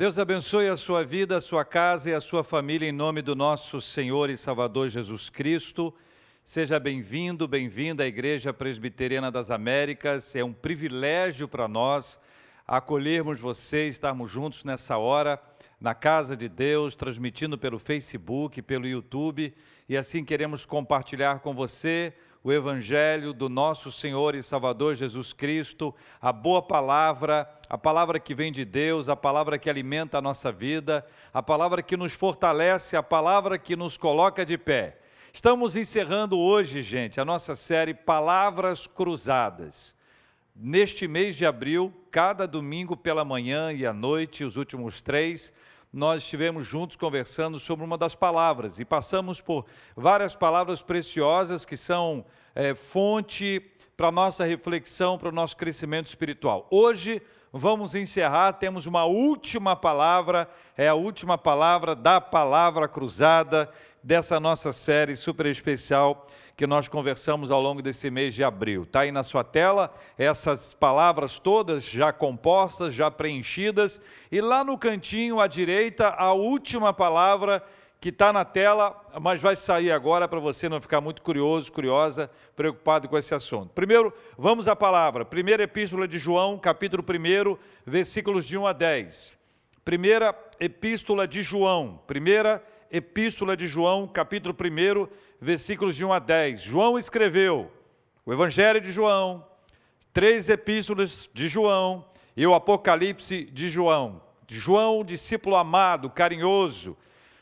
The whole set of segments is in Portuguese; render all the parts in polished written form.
Deus abençoe a sua vida, a sua casa e a sua família em nome do nosso Senhor e Salvador Jesus Cristo. Seja bem-vindo, bem-vinda à Igreja Presbiteriana das Américas. É um privilégio para nós acolhermos você, estarmos juntos nessa hora na casa de Deus, transmitindo pelo Facebook, pelo YouTube, e assim queremos compartilhar com você o Evangelho do nosso Senhor e Salvador Jesus Cristo, a boa palavra, a palavra que vem de Deus, a palavra que alimenta a nossa vida, a palavra que nos fortalece, a palavra que nos coloca de pé. Estamos encerrando hoje, gente, a nossa série Palavras Cruzadas. Neste mês de abril, cada domingo pela manhã e à noite, os últimos 3, nós estivemos juntos conversando sobre uma das palavras e passamos por várias palavras preciosas que são fonte para a nossa reflexão, para o nosso crescimento espiritual. Hoje vamos encerrar, temos uma última palavra, é a última palavra da palavra cruzada dessa nossa série super especial que nós conversamos ao longo desse mês de abril. Está aí na sua tela, essas palavras todas já compostas, já preenchidas, e lá no cantinho à direita, a última palavra que está na tela, mas vai sair agora para você não ficar muito curioso, curiosa, preocupado com esse assunto. Primeiro, vamos à palavra. Primeira Epístola de João, capítulo 1, versículos de 1 a 10. Primeira Epístola de João, capítulo 1, versículos de 1 a 10. João escreveu o Evangelho de João, 3 epístolas de João e o Apocalipse de João. João, discípulo amado, carinhoso.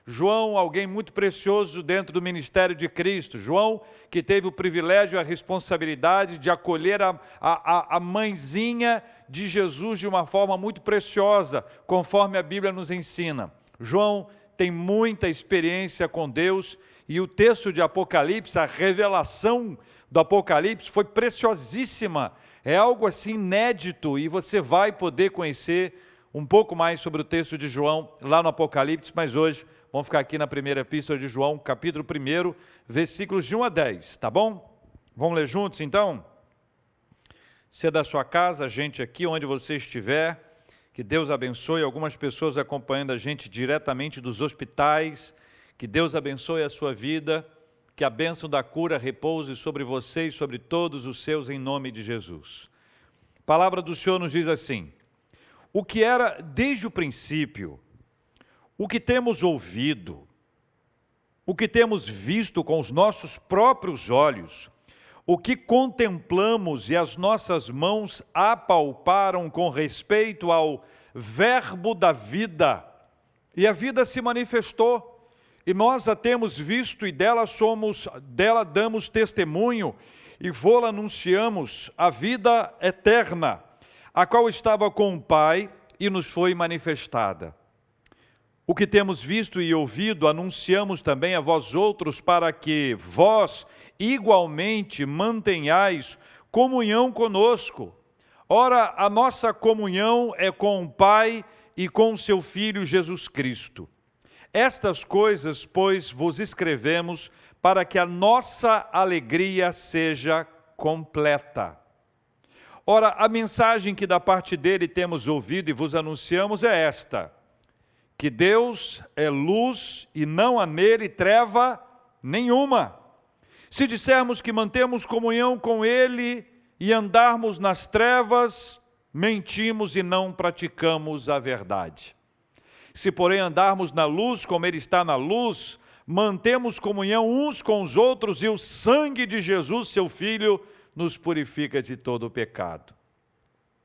João, alguém muito precioso dentro do ministério de Cristo. João, que teve o privilégio e a responsabilidade de acolher a mãezinha de Jesus de uma forma muito preciosa, conforme a Bíblia nos ensina. João tem muita experiência com Deus, e o texto de Apocalipse, a revelação do Apocalipse foi preciosíssima, é algo assim inédito, e você vai poder conhecer um pouco mais sobre o texto de João lá no Apocalipse, mas hoje vamos ficar aqui na primeira epístola de João, capítulo 1, versículos de 1 a 10, tá bom? Vamos ler juntos então? Você é da sua casa, gente aqui, onde você estiver, que Deus abençoe, algumas pessoas acompanhando a gente diretamente dos hospitais, que Deus abençoe a sua vida, que a bênção da cura repouse sobre você e sobre todos os seus, em nome de Jesus. A palavra do Senhor nos diz assim: o que era desde o princípio, o que temos ouvido, o que temos visto com os nossos próprios olhos, o que contemplamos e as nossas mãos apalparam com respeito ao verbo da vida, e a vida se manifestou, e nós a temos visto e dela damos testemunho e vô-la anunciamos, a vida eterna, a qual estava com o Pai e nos foi manifestada. O que temos visto e ouvido anunciamos também a vós outros, para que vós igualmente mantenhais comunhão conosco. Ora, a nossa comunhão é com o Pai e com o seu Filho Jesus Cristo. Estas coisas, pois, vos escrevemos para que a nossa alegria seja completa. Ora, a mensagem que da parte dele temos ouvido e vos anunciamos é esta: que Deus é luz e não há nele treva nenhuma. Se dissermos que mantemos comunhão com ele e andarmos nas trevas, mentimos e não praticamos a verdade. Se, porém, andarmos na luz, como ele está na luz, mantemos comunhão uns com os outros, e o sangue de Jesus, seu Filho, nos purifica de todo o pecado.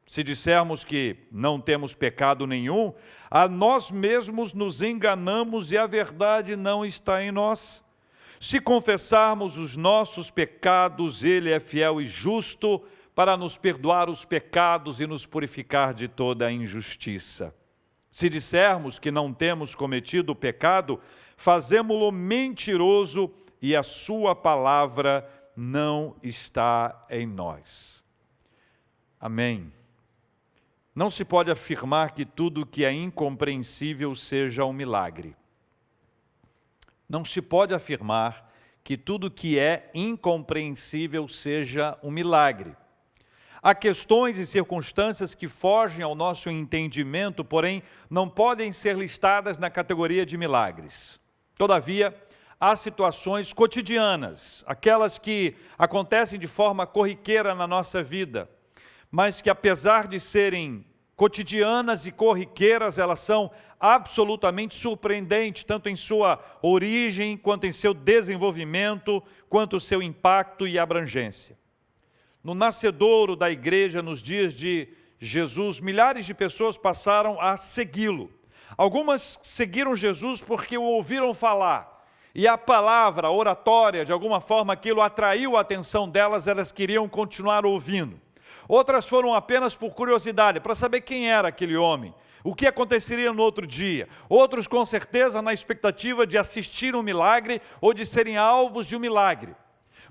Se dissermos que não temos pecado nenhum, a nós mesmos nos enganamos e a verdade não está em nós. Se confessarmos os nossos pecados, ele é fiel e justo para nos perdoar os pecados e nos purificar de toda a injustiça. Se dissermos que não temos cometido o pecado, fazemo-lo mentiroso e a sua palavra não está em nós. Amém. Não se pode afirmar que tudo que é incompreensível seja um milagre. Não se pode afirmar que tudo que é incompreensível seja um milagre. Há questões e circunstâncias que fogem ao nosso entendimento, porém não podem ser listadas na categoria de milagres. Todavia, há situações cotidianas, aquelas que acontecem de forma corriqueira na nossa vida, mas que apesar de serem cotidianas e corriqueiras, elas são absolutamente surpreendentes, tanto em sua origem, quanto em seu desenvolvimento, quanto o seu impacto e abrangência. No nascedouro da igreja, nos dias de Jesus, milhares de pessoas passaram a segui-lo. Algumas seguiram Jesus porque o ouviram falar, e a palavra, a oratória, de alguma forma aquilo atraiu a atenção delas, elas queriam continuar ouvindo. Outras foram apenas por curiosidade, para saber quem era aquele homem, o que aconteceria no outro dia. Outros, com certeza, na expectativa de assistir um milagre ou de serem alvos de um milagre.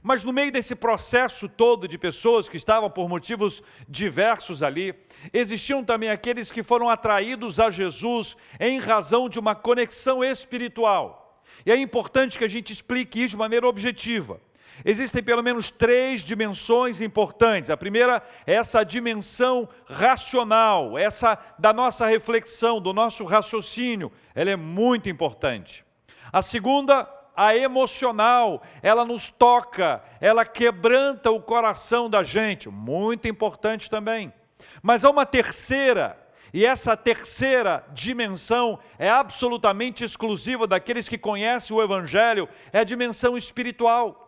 Mas no meio desse processo todo de pessoas que estavam por motivos diversos ali, existiam também aqueles que foram atraídos a Jesus em razão de uma conexão espiritual. E é importante que a gente explique isso de maneira objetiva. Existem pelo menos 3 dimensões importantes. A primeira é essa dimensão racional, essa da nossa reflexão, do nosso raciocínio. Ela é muito importante. A segunda, a emocional, ela nos toca, ela quebranta o coração da gente. Muito importante também. Mas há uma terceira, e essa terceira dimensão é absolutamente exclusiva daqueles que conhecem o Evangelho, é a dimensão espiritual.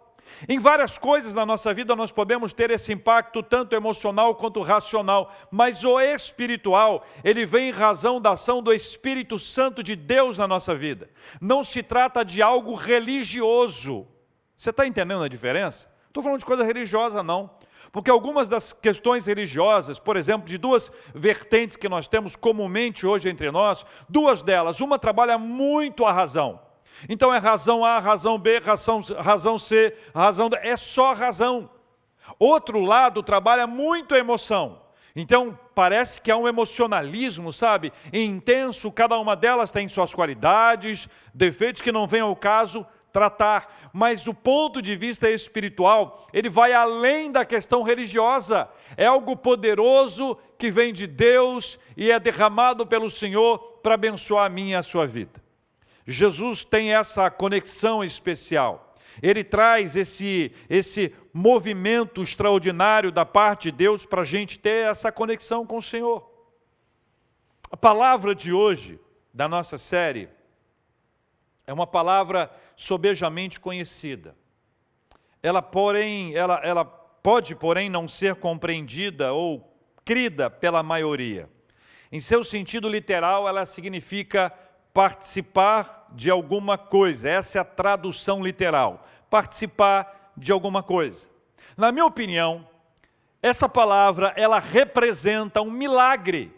Em várias coisas na nossa vida nós podemos ter esse impacto tanto emocional quanto racional, mas o espiritual, ele vem em razão da ação do Espírito Santo de Deus na nossa vida. Não se trata de algo religioso. Você está entendendo a diferença? Não estou falando de coisa religiosa, não. Porque algumas das questões religiosas, por exemplo, de 2 vertentes que nós temos comumente hoje entre nós, 2 delas, uma trabalha muito a razão. Então é razão A, razão B, razão C, razão D, é só razão. Outro lado trabalha muito a emoção. Então parece que há um emocionalismo, sabe, intenso, cada uma delas tem suas qualidades, defeitos que não vem ao caso tratar. Mas do ponto de vista espiritual, ele vai além da questão religiosa. É algo poderoso que vem de Deus e é derramado pelo Senhor para abençoar a minha e a sua vida. Jesus tem essa conexão especial. Ele traz esse movimento extraordinário da parte de Deus para a gente ter essa conexão com o Senhor. A palavra de hoje, da nossa série, é uma palavra sobejamente conhecida. Ela pode, porém, não ser compreendida ou crida pela maioria. Em seu sentido literal, ela significa participar de alguma coisa. Essa é a tradução literal. Participar de alguma coisa. Na minha opinião, essa palavra, ela representa um milagre.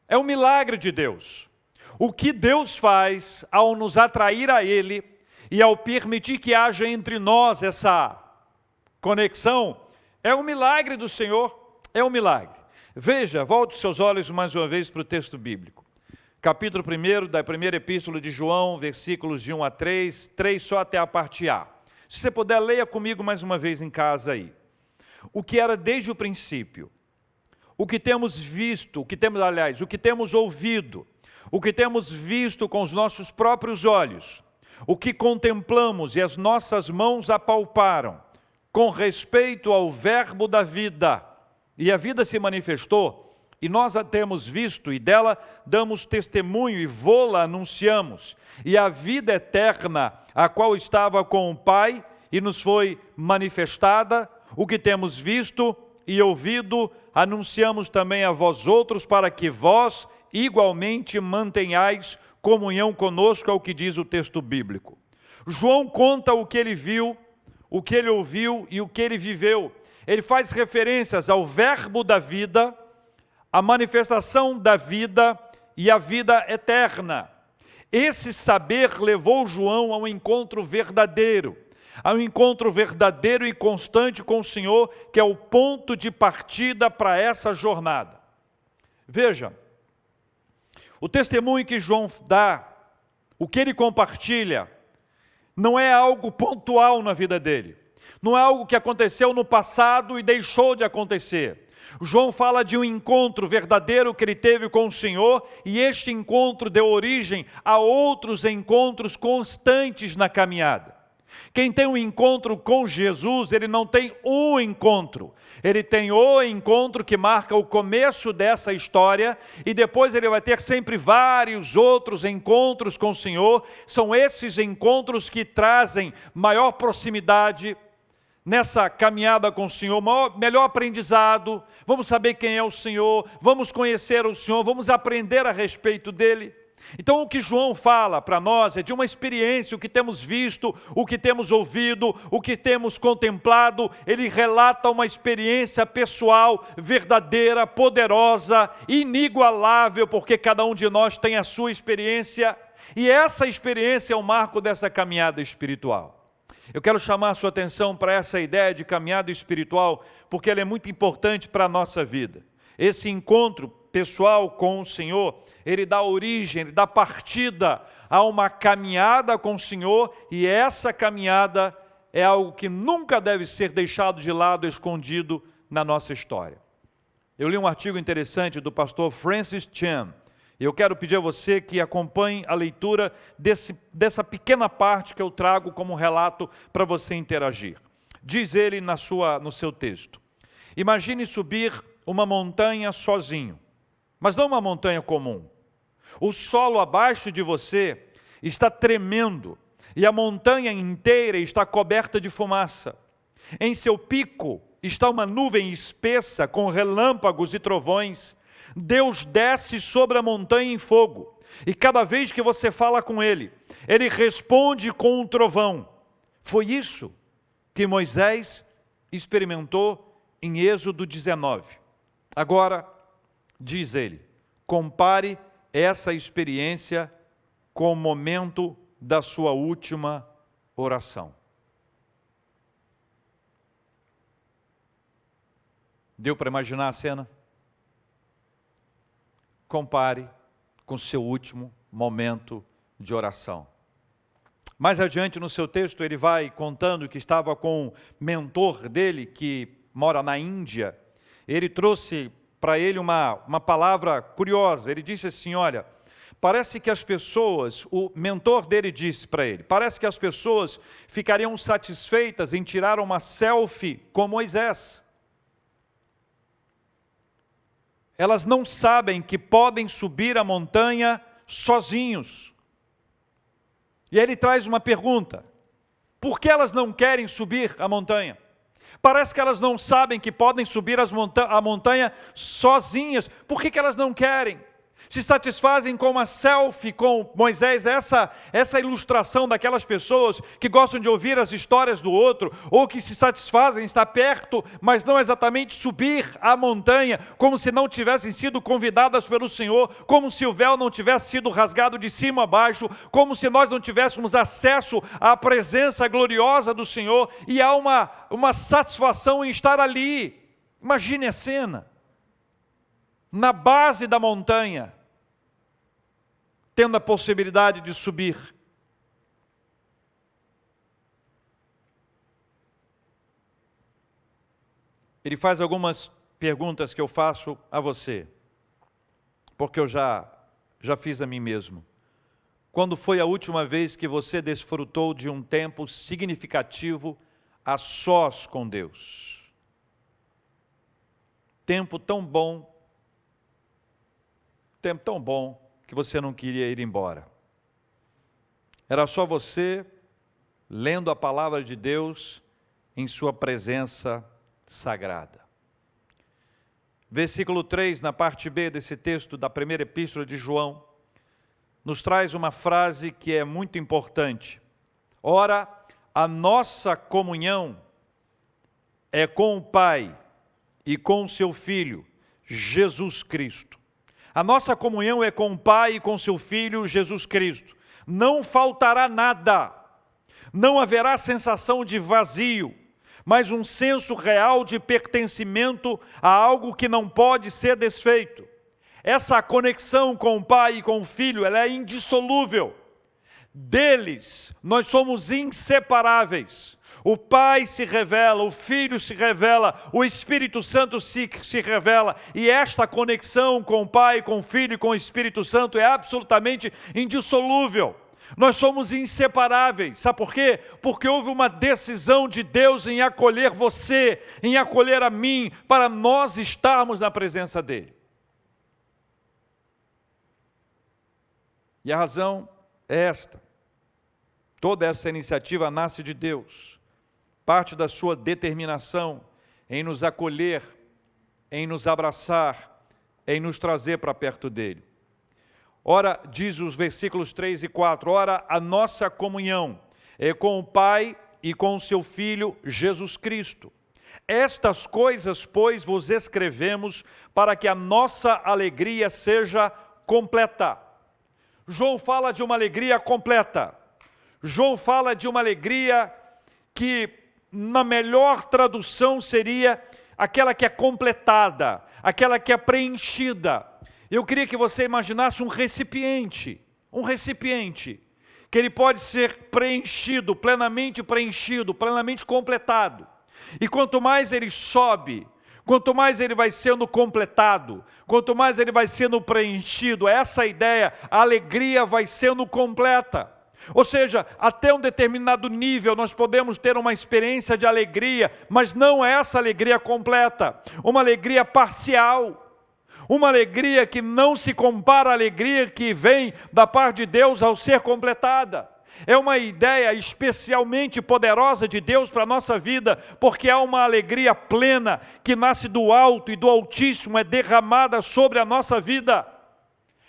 É um milagre de Deus. O que Deus faz ao nos atrair a Ele e ao permitir que haja entre nós essa conexão, é um milagre do Senhor, é um milagre. Veja, volte os seus olhos mais uma vez para o texto bíblico. Capítulo 1 da primeira epístola de João, versículos de 1 a 3, 3 só até a parte A. Se você puder, leia comigo mais uma vez em casa aí. O que era desde o princípio, o que temos visto, o que temos ouvido, o que temos visto com os nossos próprios olhos, o que contemplamos e as nossas mãos apalparam, com respeito ao verbo da vida, e a vida se manifestou, e nós a temos visto, e dela damos testemunho, e vô-la anunciamos. E a vida eterna, a qual estava com o Pai, e nos foi manifestada, o que temos visto e ouvido, anunciamos também a vós outros, para que vós igualmente mantenhais comunhão conosco, é o que diz o texto bíblico. João conta o que ele viu, o que ele ouviu e o que ele viveu. Ele faz referências ao verbo da vida, a manifestação da vida e a vida eterna. Esse saber levou João a um encontro verdadeiro e constante com o Senhor, que é o ponto de partida para essa jornada. Veja, o testemunho que João dá, o que ele compartilha, não é algo pontual na vida dele. Não é algo que aconteceu no passado e deixou de acontecer. João fala de um encontro verdadeiro que ele teve com o Senhor, e este encontro deu origem a outros encontros constantes na caminhada. Quem tem um encontro com Jesus, ele não tem um encontro, ele tem o encontro que marca o começo dessa história, e depois ele vai ter sempre vários outros encontros com o Senhor. São esses encontros que trazem maior proximidade nessa caminhada com o Senhor, melhor aprendizado. Vamos saber quem é o Senhor, vamos conhecer o Senhor, vamos aprender a respeito dele. Então o que João fala para nós é de uma experiência, o que temos visto, o que temos ouvido, o que temos contemplado. Ele relata uma experiência pessoal, verdadeira, poderosa, inigualável, porque cada um de nós tem a sua experiência, e essa experiência é o marco dessa caminhada espiritual. Eu quero chamar a sua atenção para essa ideia de caminhada espiritual, porque ela é muito importante para a nossa vida. Esse encontro pessoal com o Senhor, ele dá origem, ele dá partida a uma caminhada com o Senhor, e essa caminhada é algo que nunca deve ser deixado de lado, escondido na nossa história. Eu li um artigo interessante do pastor Francis Chan, e eu quero pedir a você que acompanhe a leitura dessa pequena parte que eu trago como relato para você interagir. Diz ele no seu texto: imagine subir uma montanha sozinho, mas não uma montanha comum. O solo abaixo de você está tremendo e a montanha inteira está coberta de fumaça. Em seu pico está uma nuvem espessa com relâmpagos e trovões. Deus desce sobre a montanha em fogo, e cada vez que você fala com ele, ele responde com um trovão. Foi isso que Moisés experimentou em Êxodo 19. Agora, diz ele, compare essa experiência com o momento da sua última oração. Deu para imaginar a cena? Compare com seu último momento de oração. Mais adiante no seu texto ele vai contando que estava com o mentor dele, que mora na Índia. Ele trouxe para ele uma palavra curiosa. Ele disse assim: olha, parece que as pessoas, o mentor dele disse para ele, parece que as pessoas ficariam satisfeitas em tirar uma selfie com Moisés. Elas não sabem que podem subir a montanha sozinhos. E aí ele traz uma pergunta: por que elas não querem subir a montanha? Parece que elas não sabem que podem subir a montanha sozinhas. Por que elas não querem? Se satisfazem com uma selfie com Moisés, essa ilustração daquelas pessoas que gostam de ouvir as histórias do outro, ou que se satisfazem em estar perto, mas não exatamente subir a montanha, como se não tivessem sido convidadas pelo Senhor, como se o véu não tivesse sido rasgado de cima a baixo, como se nós não tivéssemos acesso à presença gloriosa do Senhor, e há uma satisfação em estar ali. Imagine a cena, na base da montanha, tendo a possibilidade de subir. Ele faz algumas perguntas que eu faço a você, porque eu já fiz a mim mesmo. Quando foi a última vez que você desfrutou de um tempo significativo a sós com Deus? Tempo tão bom que você não queria ir embora. Era só você lendo a palavra de Deus em sua presença sagrada. Versículo 3, na parte B desse texto da primeira epístola de João, nos traz uma frase que é muito importante. Ora, a nossa comunhão é com o Pai e com o seu Filho, Jesus Cristo. A nossa comunhão é com o Pai e com seu Filho, Jesus Cristo. Não faltará nada, não haverá sensação de vazio, mas um senso real de pertencimento a algo que não pode ser desfeito. Essa conexão com o Pai e com o Filho, ela é indissolúvel. Deles, nós somos inseparáveis. O Pai se revela, o Filho se revela, o Espírito Santo se revela, e esta conexão com o Pai, com o Filho e com o Espírito Santo é absolutamente indissolúvel. Nós somos inseparáveis, sabe por quê? Porque houve uma decisão de Deus em acolher você, em acolher a mim, para nós estarmos na presença dEle. E a razão é esta: toda essa iniciativa nasce de Deus, parte da sua determinação em nos acolher, em nos abraçar, em nos trazer para perto dEle. Ora, diz os versículos 3 e 4, ora, a nossa comunhão é com o Pai e com o seu Filho Jesus Cristo. Estas coisas, pois, vos escrevemos para que a nossa alegria seja completa. João fala de uma alegria completa. João fala de uma alegria que, na melhor tradução, seria aquela que é completada, aquela que é preenchida. Eu queria que você imaginasse um recipiente, que ele pode ser preenchido, plenamente completado. E quanto mais ele sobe, quanto mais ele vai sendo completado, quanto mais ele vai sendo preenchido, essa ideia, a alegria vai sendo completa. Ou seja, até um determinado nível nós podemos ter uma experiência de alegria, mas não é essa alegria completa, uma alegria parcial. Uma alegria que não se compara à alegria que vem da parte de Deus ao ser completada. É uma ideia especialmente poderosa de Deus para a nossa vida, porque há uma alegria plena que nasce do alto e do Altíssimo, é derramada sobre a nossa vida.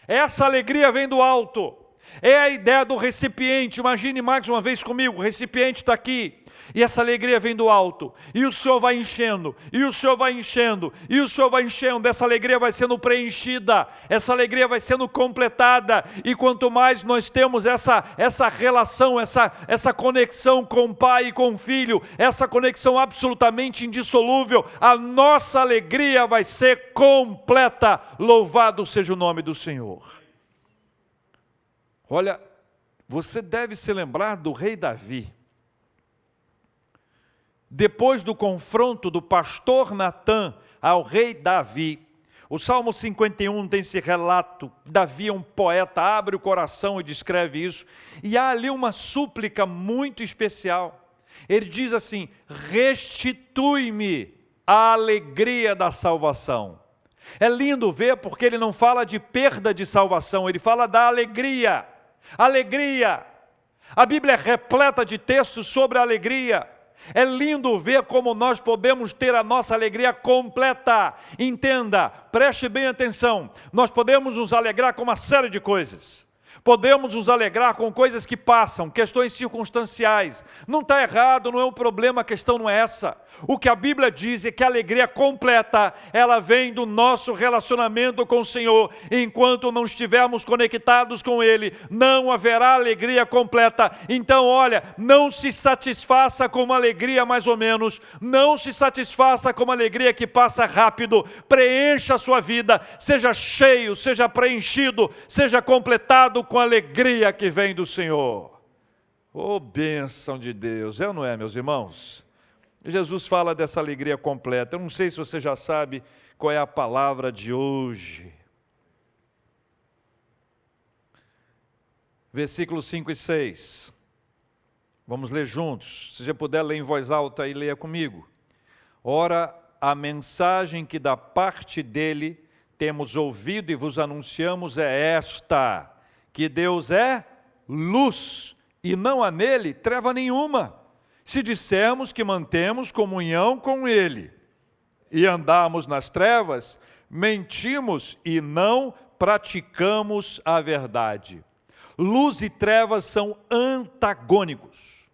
Essa alegria vem do alto. É a ideia do recipiente. Imagine mais uma vez comigo, o recipiente está aqui. E essa alegria vem do alto, e o Senhor vai enchendo, e o Senhor vai enchendo, e o Senhor vai enchendo, essa alegria vai sendo preenchida, essa alegria vai sendo completada, e quanto mais nós temos essa relação, essa conexão com o Pai e com o Filho, essa conexão absolutamente indissolúvel, a nossa alegria vai ser completa. Louvado seja o nome do Senhor. Olha, você deve se lembrar do rei Davi. Depois do confronto do pastor Natã ao rei Davi, o Salmo 51 tem esse relato. Davi é um poeta, abre o coração e descreve isso, e há ali uma súplica muito especial. Ele diz assim: restitui-me a alegria da salvação. É lindo ver, porque ele não fala de perda de salvação, ele fala da alegria. Alegria. A Bíblia é repleta de textos sobre a alegria. É lindo ver como nós podemos ter a nossa alegria completa. Entenda, preste bem atenção. Nós podemos nos alegrar com uma série de coisas. Podemos nos alegrar com coisas que passam, questões circunstanciais. Não está errado, não é um problema, a questão não é essa. O que a Bíblia diz é que a alegria completa, ela vem do nosso relacionamento com o Senhor. Enquanto não estivermos conectados com Ele, não haverá alegria completa. Então, olha, não se satisfaça com uma alegria mais ou menos, não se satisfaça com uma alegria que passa rápido. Preencha a sua vida, seja cheio, seja preenchido, seja completado com a alegria que vem do Senhor. Oh, bênção de Deus, é ou não é, meus irmãos? Jesus fala dessa alegria completa. Eu não sei se você já sabe qual é a palavra de hoje. Versículos 5 e 6. Vamos ler juntos. Se você puder ler em voz alta e leia comigo. Ora, a mensagem que da parte dele temos ouvido e vos anunciamos é esta: que Deus é luz, e não há nele treva nenhuma. Se dissermos que mantemos comunhão com Ele, e andarmos nas trevas, mentimos e não praticamos a verdade. Luz e trevas são antagônicos.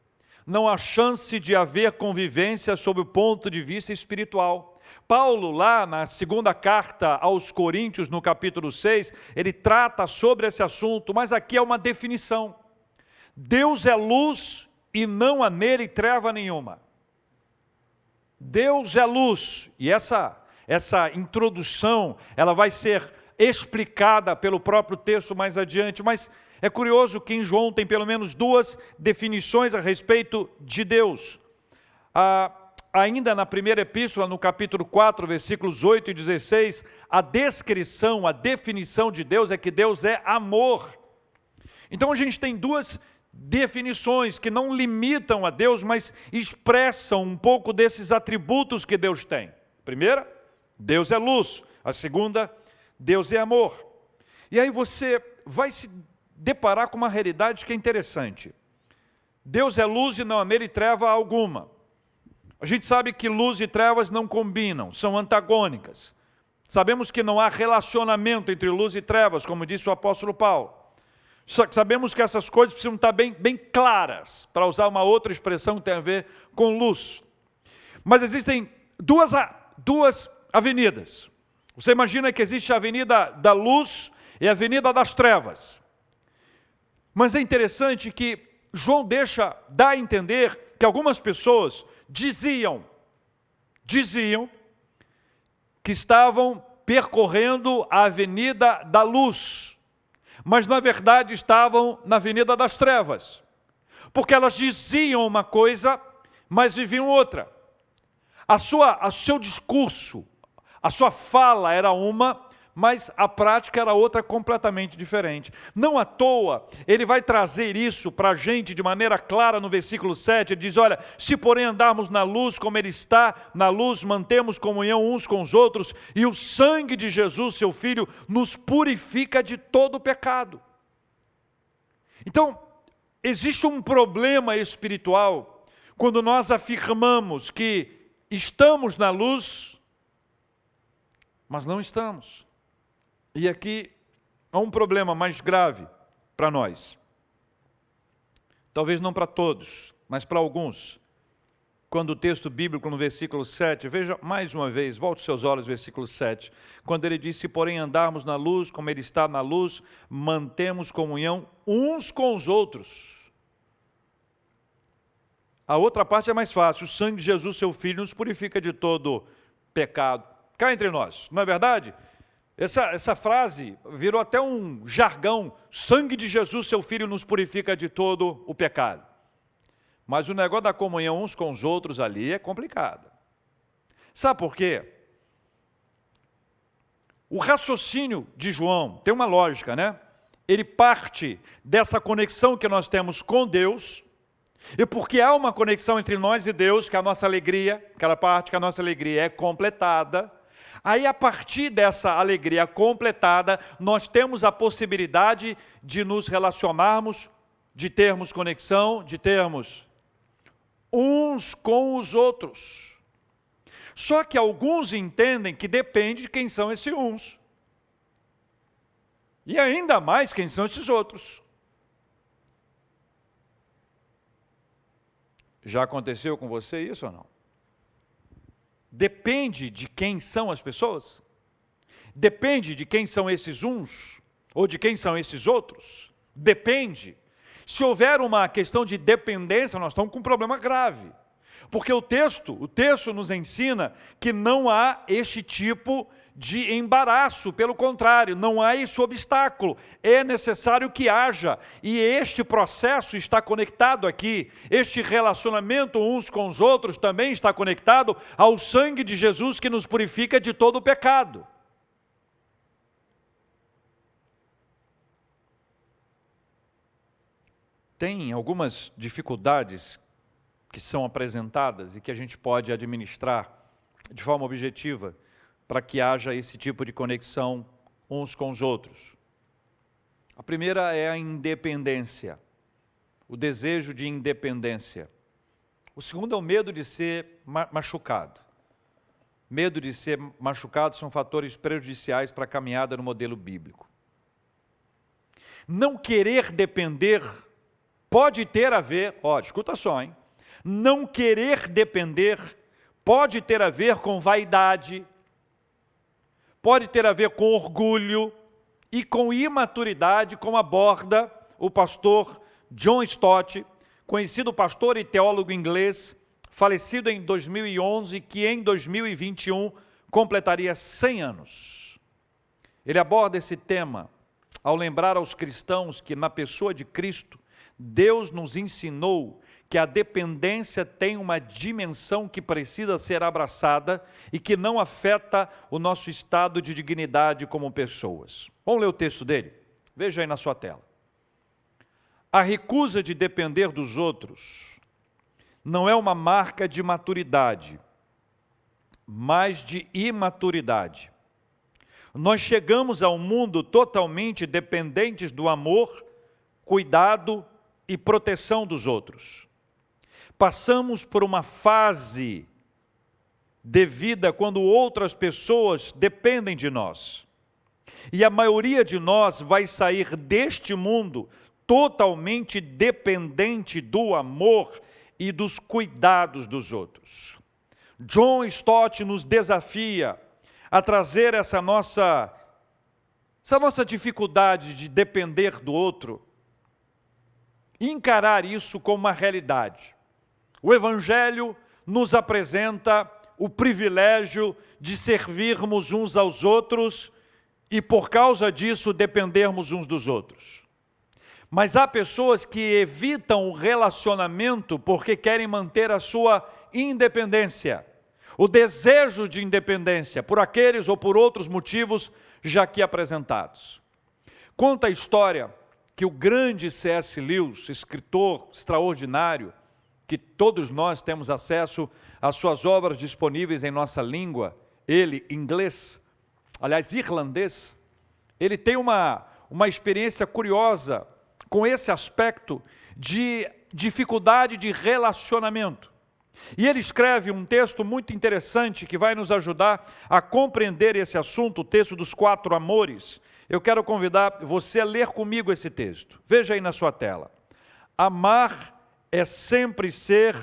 Não há chance de haver convivência sob o ponto de vista espiritual. Paulo, lá na segunda carta aos Coríntios, no capítulo 6, ele trata sobre esse assunto, mas aqui é uma definição. Deus é luz e não há nele treva nenhuma. Deus é luz, e essa introdução, ela vai ser explicada pelo próprio texto mais adiante, mas é curioso que em João tem pelo menos duas definições a respeito de Deus. ainda na primeira epístola, no capítulo 4, versículos 8 e 16, a descrição, a definição de Deus é que Deus é amor. Então a gente tem duas definições que não limitam a Deus, mas expressam um pouco desses atributos que Deus tem. Primeira, Deus é luz. A segunda, Deus é amor. E aí você vai se deparar com uma realidade que é interessante. Deus é luz e não há nele treva alguma. A gente sabe que luz e trevas não combinam, são antagônicas. Sabemos que não há relacionamento entre luz e trevas, como disse o apóstolo Paulo. Sabemos que essas coisas precisam estar bem claras, para usar uma outra expressão que tem a ver com luz. Mas existem duas avenidas. Você imagina que existe a avenida da luz e a avenida das trevas. Mas é interessante que João dá a entender que algumas pessoas diziam que estavam percorrendo a avenida da luz, mas na verdade estavam na avenida das trevas, porque elas diziam uma coisa, mas viviam outra. O seu discurso, a sua fala era uma, mas a prática era outra completamente diferente. Não à toa, ele vai trazer isso para a gente de maneira clara no versículo 7, ele diz, olha, se porém andarmos na luz como ele está, na luz mantemos comunhão uns com os outros, e o sangue de Jesus, seu Filho, nos purifica de todo o pecado. Então, existe um problema espiritual quando nós afirmamos que estamos na luz, mas não estamos. E aqui há um problema mais grave para nós. Talvez não para todos, mas para alguns. Quando o texto bíblico no versículo 7, veja mais uma vez, volte seus olhos ao versículo 7, quando ele diz, se porém andarmos na luz, como ele está na luz, mantemos comunhão uns com os outros. A outra parte é mais fácil, o sangue de Jesus, seu Filho, nos purifica de todo pecado. Cá entre nós, não é verdade? Essa frase virou até um jargão, sangue de Jesus, seu Filho, nos purifica de todo o pecado. Mas o negócio da comunhão uns com os outros ali é complicado. Sabe por quê? O raciocínio de João tem uma lógica, né? Ele parte dessa conexão que nós temos com Deus, e porque há uma conexão entre nós e Deus, que a nossa alegria, aquela parte que a nossa alegria é completada, aí, a partir dessa alegria completada, nós temos a possibilidade de nos relacionarmos, de termos conexão, de termos uns com os outros. Só que alguns entendem que depende de quem são esses uns. E ainda mais quem são esses outros. Já aconteceu com você isso ou não? Depende de quem são as pessoas? Depende de quem são esses uns? Ou de quem são esses outros? Depende. Se houver uma questão de dependência, nós estamos com um problema grave. Porque o texto nos ensina que não há este tipo de embaraço, pelo contrário, não há esse obstáculo, é necessário que haja, e este processo está conectado aqui, este relacionamento uns com os outros também está conectado ao sangue de Jesus que nos purifica de todo o pecado. Tem algumas dificuldades que são apresentadas e que a gente pode administrar de forma objetiva para que haja esse tipo de conexão uns com os outros. A primeira é a independência, o desejo de independência. O segundo é o medo de ser machucado. Medo de ser machucado são fatores prejudiciais para a caminhada no modelo bíblico. Não querer depender pode ter a ver, escuta só, hein? Não querer depender pode ter a ver com vaidade, pode ter a ver com orgulho e com imaturidade, como aborda o pastor John Stott, conhecido pastor e teólogo inglês, falecido em 2011, que em 2021 completaria 100 anos. Ele aborda esse tema ao lembrar aos cristãos que na pessoa de Cristo, Deus nos ensinou que a dependência tem uma dimensão que precisa ser abraçada e que não afeta o nosso estado de dignidade como pessoas. Vamos ler o texto dele? Veja aí na sua tela. A recusa de depender dos outros não é uma marca de maturidade, mas de imaturidade. Nós chegamos ao mundo totalmente dependentes do amor, cuidado e proteção dos outros. Passamos por uma fase de vida quando outras pessoas dependem de nós. E a maioria de nós vai sair deste mundo totalmente dependente do amor e dos cuidados dos outros. John Stott nos desafia a trazer essa nossa dificuldade de depender do outro e encarar isso como uma realidade. O Evangelho nos apresenta o privilégio de servirmos uns aos outros e, por causa disso, dependermos uns dos outros. Mas há pessoas que evitam o relacionamento porque querem manter a sua independência, o desejo de independência, por aqueles ou por outros motivos já aqui apresentados. Conta a história que o grande C.S. Lewis, escritor extraordinário, que todos nós temos acesso às suas obras disponíveis em nossa língua, ele, inglês, aliás, irlandês, ele tem uma experiência curiosa com esse aspecto de dificuldade de relacionamento. E ele escreve um texto muito interessante que vai nos ajudar a compreender esse assunto, o texto dos 4 amores. Eu quero convidar você a ler comigo esse texto. Veja aí na sua tela. Amar é sempre ser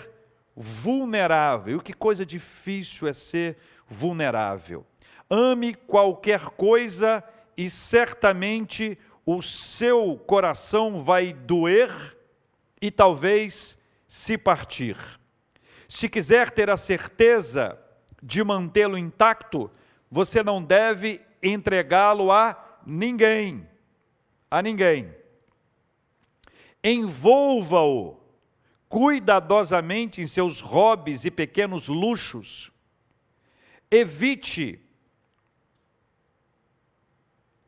vulnerável. Que coisa difícil é ser vulnerável. Ame qualquer coisa e certamente o seu coração vai doer e talvez se partir. Se quiser ter a certeza de mantê-lo intacto, você não deve entregá-lo a ninguém. A ninguém. Envolva-o cuidadosamente em seus hobbies e pequenos luxos.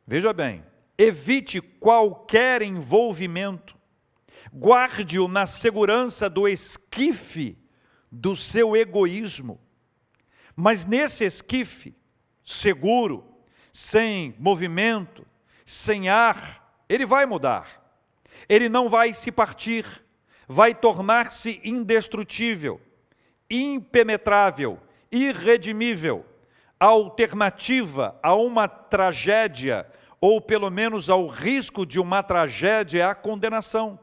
Veja bem, evite qualquer envolvimento. Guarde-o na segurança do esquife do seu egoísmo. Mas nesse esquife, seguro, sem movimento, sem ar, ele vai mudar. Ele não vai se partir, vai tornar-se indestrutível, impenetrável, irredimível, alternativa a uma tragédia, ou pelo menos ao risco de uma tragédia, é a condenação.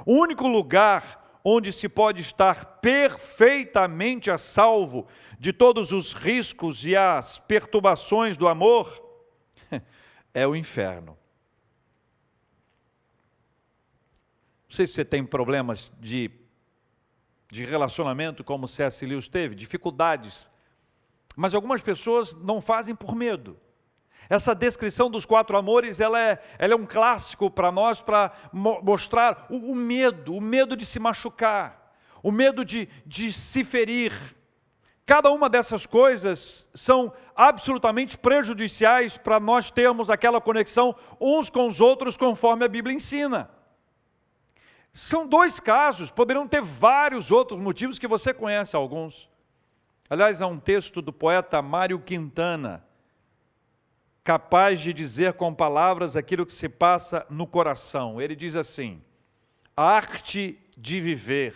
O único lugar onde se pode estar perfeitamente a salvo de todos os riscos e as perturbações do amor é o inferno. Não sei se você tem problemas de relacionamento como C.S. Lewis teve, dificuldades, mas algumas pessoas não fazem por medo. Essa descrição dos 4 amores, ela é um clássico para nós, para mostrar o medo de se machucar, o medo de se ferir. Cada uma dessas coisas são absolutamente prejudiciais para nós termos aquela conexão uns com os outros, conforme a Bíblia ensina. São 2 casos, poderiam ter vários outros motivos que você conhece alguns. Aliás, há um texto do poeta Mário Quintana, capaz de dizer com palavras aquilo que se passa no coração. Ele diz assim: a arte de viver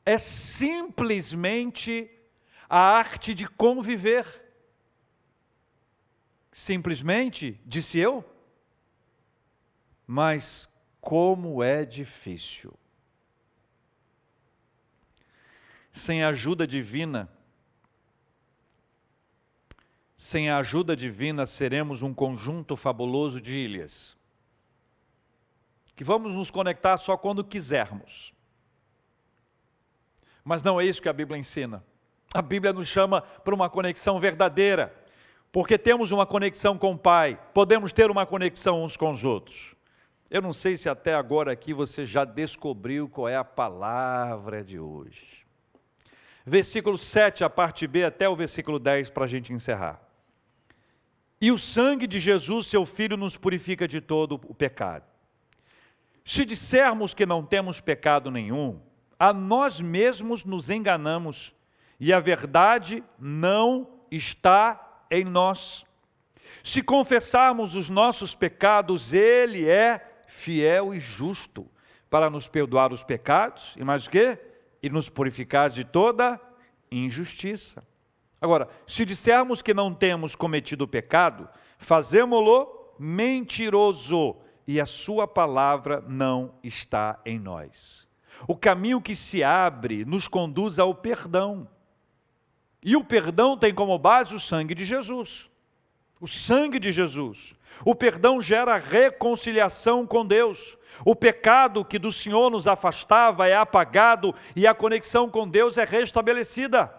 é simplesmente a arte de conviver. Simplesmente, disse eu? Mas como é difícil. Sem a ajuda divina, seremos um conjunto fabuloso de ilhas, que vamos nos conectar só quando quisermos. Mas não é isso que a Bíblia ensina. A Bíblia nos chama para uma conexão verdadeira, porque temos uma conexão com o Pai, podemos ter uma conexão uns com os outros. Eu não sei se até agora aqui você já descobriu qual é a palavra de hoje. Versículo 7, a parte B, até o versículo 10, para a gente encerrar. E o sangue de Jesus, seu Filho, nos purifica de todo o pecado. Se dissermos que não temos pecado nenhum, a nós mesmos nos enganamos, e a verdade não está em nós. Se confessarmos os nossos pecados, Ele é fiel e justo para nos perdoar os pecados, e mais o quê? E nos purificar de toda injustiça. Agora, se dissermos que não temos cometido pecado, fazemo-lo mentiroso, e a sua palavra não está em nós. O caminho que se abre nos conduz ao perdão. E o perdão tem como base o sangue de Jesus. O sangue de Jesus. O perdão gera reconciliação com Deus. O pecado que do Senhor nos afastava é apagado e a conexão com Deus é restabelecida.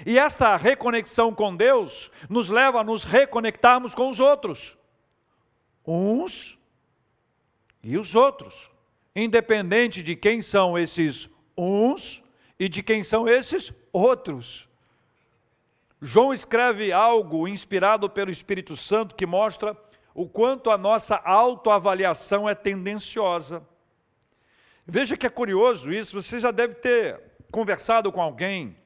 E esta reconexão com Deus nos leva a nos reconectarmos com os outros. Uns e os outros. Independente de quem são esses uns e de quem são esses outros. João escreve algo inspirado pelo Espírito Santo que mostra o quanto a nossa autoavaliação é tendenciosa. Veja que é curioso isso, você já deve ter conversado com alguém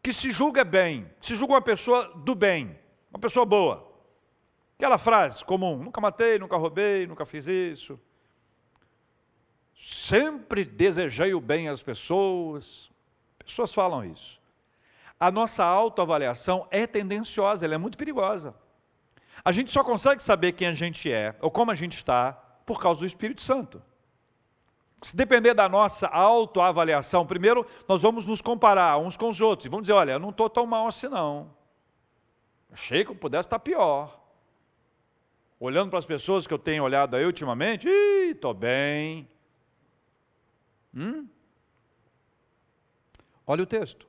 que se julga bem, se julga uma pessoa do bem, uma pessoa boa. Aquela frase comum, nunca matei, nunca roubei, nunca fiz isso. Sempre desejei o bem às pessoas. Pessoas falam isso. A nossa autoavaliação é tendenciosa, ela é muito perigosa. A gente só consegue saber quem a gente é, ou como a gente está, por causa do Espírito Santo. Se depender da nossa autoavaliação, primeiro nós vamos nos comparar uns com os outros, e vamos dizer, olha, eu não estou tão mal assim não. Achei que eu pudesse estar pior. Olhando para as pessoas que eu tenho olhado aí ultimamente, estou bem. Olha o texto.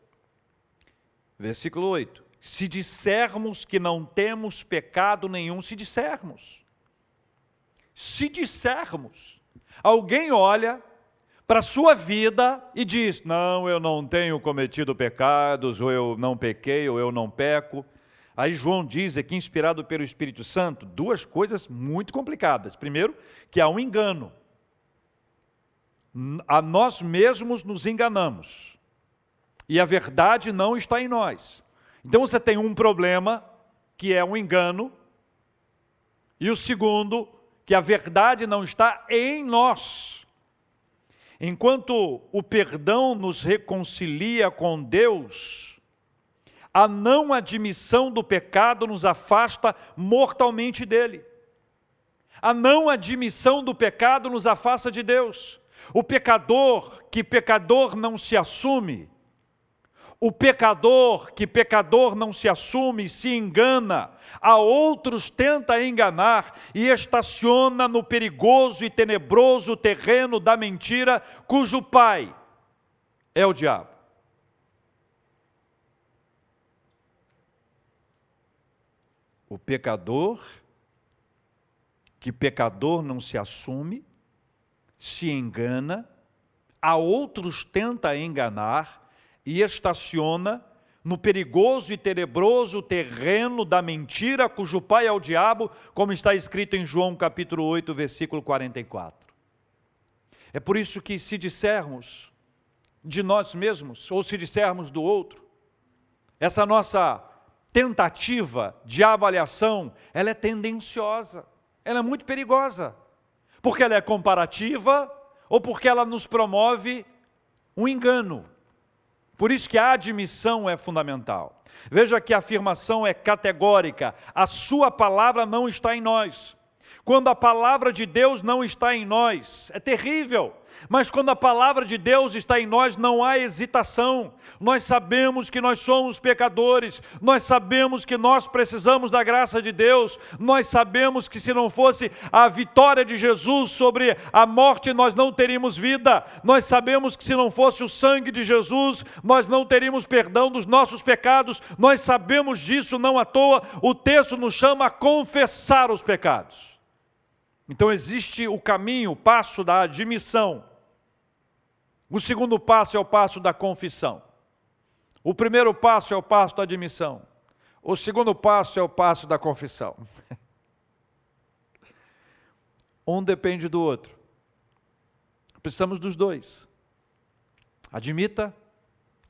Versículo 8. Se dissermos que não temos pecado nenhum, se dissermos. Alguém olha para a sua vida e diz, não, eu não tenho cometido pecados, ou eu não pequei, ou eu não peco. Aí João diz aqui, inspirado pelo Espírito Santo, duas coisas muito complicadas. Primeiro, que há um engano. A nós mesmos nos enganamos. E a verdade não está em nós. Então você tem um problema, que é um engano. E o segundo, que a verdade não está em nós. Enquanto o perdão nos reconcilia com Deus, a não admissão do pecado nos afasta mortalmente dele. A não admissão do pecado nos afasta de Deus. O pecador, que pecador não se assume, o pecador, que pecador não se assume, se engana, a outros tenta enganar e estaciona no perigoso e tenebroso terreno da mentira, cujo pai é o diabo. O pecador, que pecador não se assume, se engana, a outros tenta enganar e estaciona no perigoso e tenebroso terreno da mentira, cujo pai é o diabo, como está escrito em João capítulo 8, versículo 44. É por isso que se dissermos de nós mesmos, ou se dissermos do outro, essa nossa tentativa de avaliação, ela é tendenciosa, ela é muito perigosa, porque ela é comparativa, ou porque ela nos promove um engano. Por isso que a admissão é fundamental. Veja que a afirmação é categórica. A sua palavra não está em nós. Quando a palavra de Deus não está em nós, é terrível. Mas quando a palavra de Deus está em nós, não há hesitação. Nós sabemos que nós somos pecadores. Nós sabemos que nós precisamos da graça de Deus. Nós sabemos que se não fosse a vitória de Jesus sobre a morte, nós não teríamos vida. Nós sabemos que se não fosse o sangue de Jesus, nós não teríamos perdão dos nossos pecados. Nós sabemos disso, não à toa. O texto nos chama a confessar os pecados. Então existe o caminho, o passo da admissão. O segundo passo é o passo da confissão. O primeiro passo é o passo da admissão. O segundo passo é o passo da confissão. Um depende do outro. Precisamos dos dois. Admita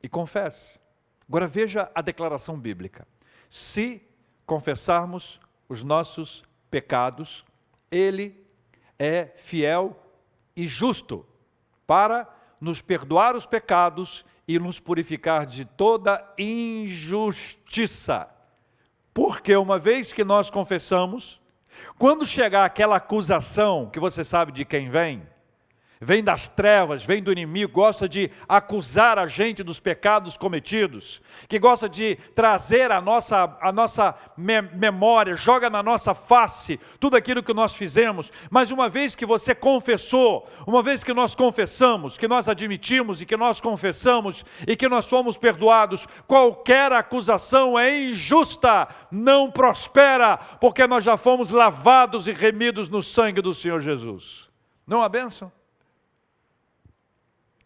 e confesse. Agora veja a declaração bíblica. Se confessarmos os nossos pecados, Ele é fiel e justo para nos perdoar os pecados e nos purificar de toda injustiça. Porque uma vez que nós confessamos, quando chegar aquela acusação, que você sabe de quem vem das trevas, vem do inimigo, gosta de acusar a gente dos pecados cometidos, que gosta de trazer a nossa memória, joga na nossa face tudo aquilo que nós fizemos. Mas uma vez que você confessou, uma vez que nós confessamos, que nós admitimos e que nós confessamos e que nós fomos perdoados, qualquer acusação é injusta, não prospera, porque nós já fomos lavados e remidos no sangue do Senhor Jesus. Não é uma bênção?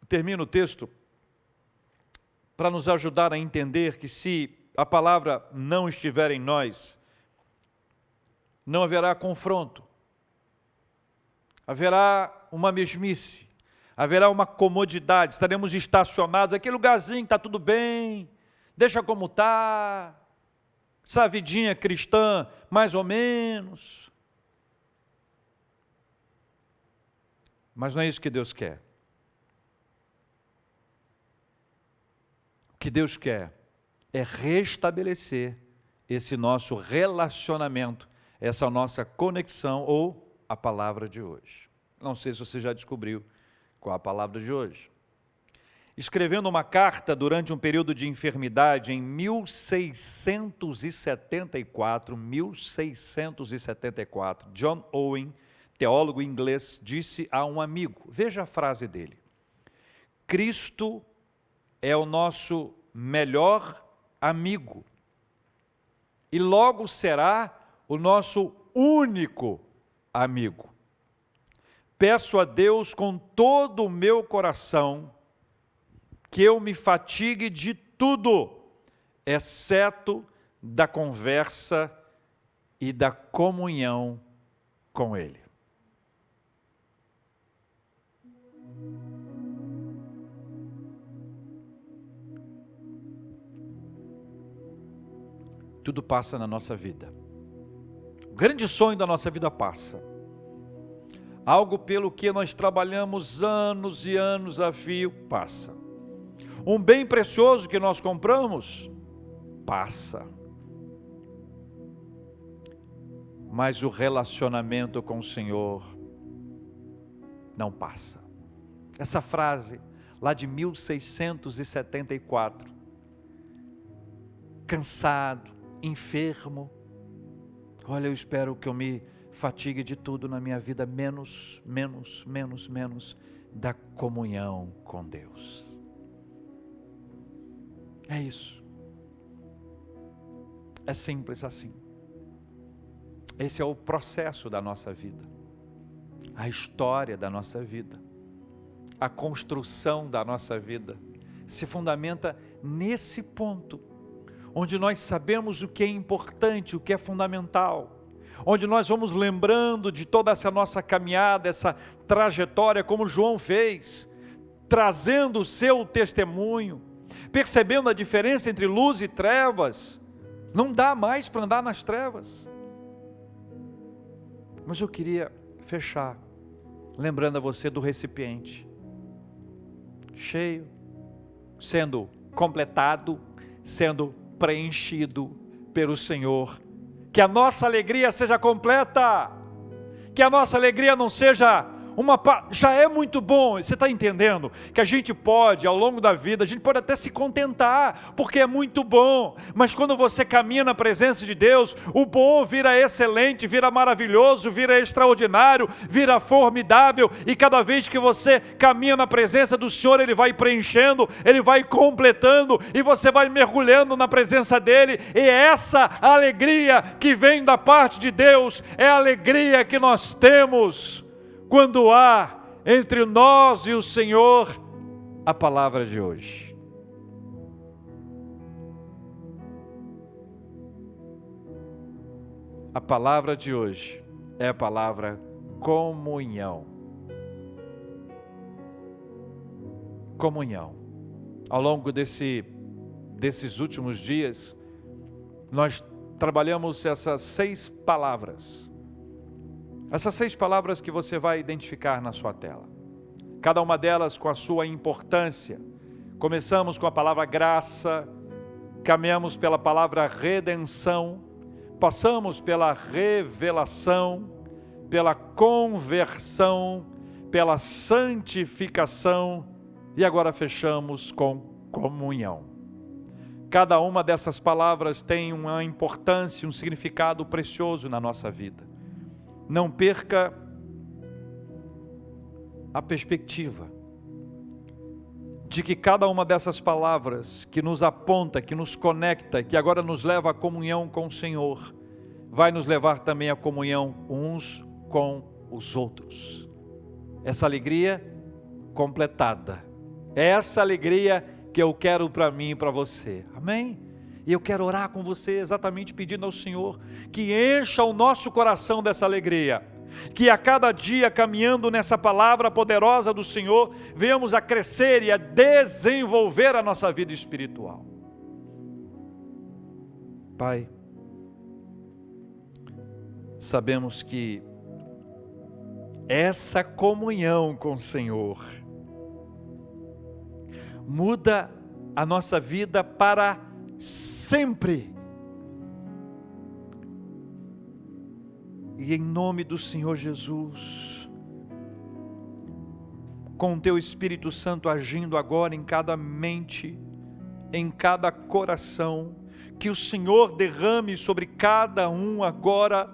Termino o texto para nos ajudar a entender que se a palavra não estiver em nós, não haverá confronto, haverá uma mesmice, haverá uma comodidade, estaremos estacionados, aquele lugarzinho está tudo bem, deixa como está, essa vidinha cristã mais ou menos. Mas não é isso que Deus quer. O que Deus quer é restabelecer esse nosso relacionamento, essa nossa conexão ou a palavra de hoje. Não sei se você já descobriu qual é a palavra de hoje. Escrevendo uma carta durante um período de enfermidade em 1674, John Owen, teólogo inglês, disse a um amigo, veja a frase dele: Cristo é o nosso melhor amigo e logo será o nosso único amigo. Peço a Deus com todo o meu coração que eu me fatigue de tudo, exceto da conversa e da comunhão com Ele. Tudo passa na nossa vida. O grande sonho da nossa vida passa. Algo pelo que nós trabalhamos anos e anos a fio, passa. Um bem precioso que nós compramos, passa. Mas o relacionamento com o Senhor não passa. Essa frase, lá de 1674, cansado, enfermo, olha, eu espero que eu me fatigue de tudo na minha vida, menos da comunhão com Deus. É isso. É simples assim. Esse é o processo da nossa vida, a história da nossa vida, a construção da nossa vida se fundamenta nesse ponto, onde nós sabemos o que é importante, o que é fundamental, onde nós vamos lembrando de toda essa nossa caminhada, essa trajetória, como João fez, trazendo o seu testemunho, percebendo a diferença entre luz e trevas. Não dá mais para andar nas trevas. Mas eu queria fechar, lembrando a você do recipiente, cheio, sendo completado, sendo preenchido pelo Senhor. Que a nossa alegria seja completa, que a nossa alegria não seja já é muito bom. Você está entendendo? Que a gente pode, ao longo da vida, a gente pode até se contentar, porque é muito bom. Mas quando você caminha na presença de Deus, o bom vira excelente, vira maravilhoso, vira extraordinário, vira formidável. E cada vez que você caminha na presença do Senhor, Ele vai preenchendo, Ele vai completando, e você vai mergulhando na presença dEle. E essa alegria que vem da parte de Deus é a alegria que nós temos quando há entre nós e o Senhor a palavra de hoje. A palavra de hoje é a palavra comunhão. Comunhão. Ao longo desses últimos dias, nós trabalhamos essas 6 palavras. Essas 6 palavras que você vai identificar na sua tela. Cada uma delas com a sua importância. Começamos com a palavra graça, caminhamos pela palavra redenção, passamos pela revelação, pela conversão, pela santificação e agora fechamos com comunhão. Cada uma dessas palavras tem uma importância, um significado precioso na nossa vida. Não perca a perspectiva de que cada uma dessas palavras que nos aponta, que nos conecta, que agora nos leva à comunhão com o Senhor, vai nos levar também à comunhão uns com os outros. Essa alegria completada. É essa alegria que eu quero para mim e para você. Amém? E eu quero orar com você exatamente pedindo ao Senhor que encha o nosso coração dessa alegria. Que a cada dia caminhando nessa palavra poderosa do Senhor, venhamos a crescer e a desenvolver a nossa vida espiritual. Pai, sabemos que essa comunhão com o Senhor muda a nossa vida para sempre. E em nome do Senhor Jesus, com o Teu Espírito Santo agindo agora em cada mente, em cada coração, que o Senhor derrame sobre cada um agora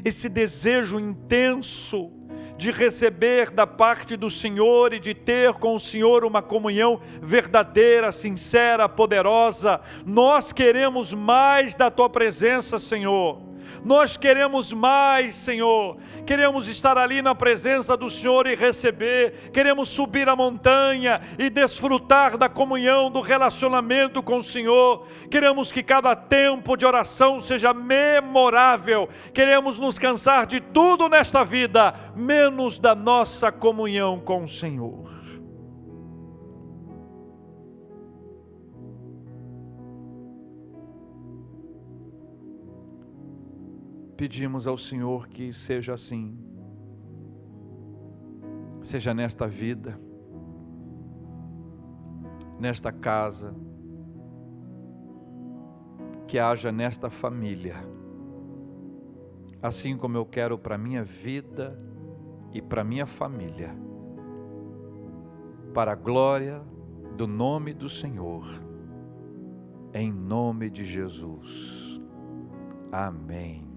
esse desejo intenso de receber da parte do Senhor e de ter com o Senhor uma comunhão verdadeira, sincera, poderosa. Nós queremos mais da Tua presença, Senhor. Nós queremos mais, Senhor. Queremos estar ali na presença do Senhor e receber. Queremos subir a montanha e desfrutar da comunhão, do relacionamento com o Senhor. Queremos que cada tempo de oração seja memorável. Queremos nos cansar de tudo nesta vida, menos da nossa comunhão com o Senhor. Pedimos ao Senhor que seja assim, seja nesta vida, nesta casa, que haja nesta família, assim como eu quero para a minha vida e para a minha família, para a glória do nome do Senhor, em nome de Jesus. Amém.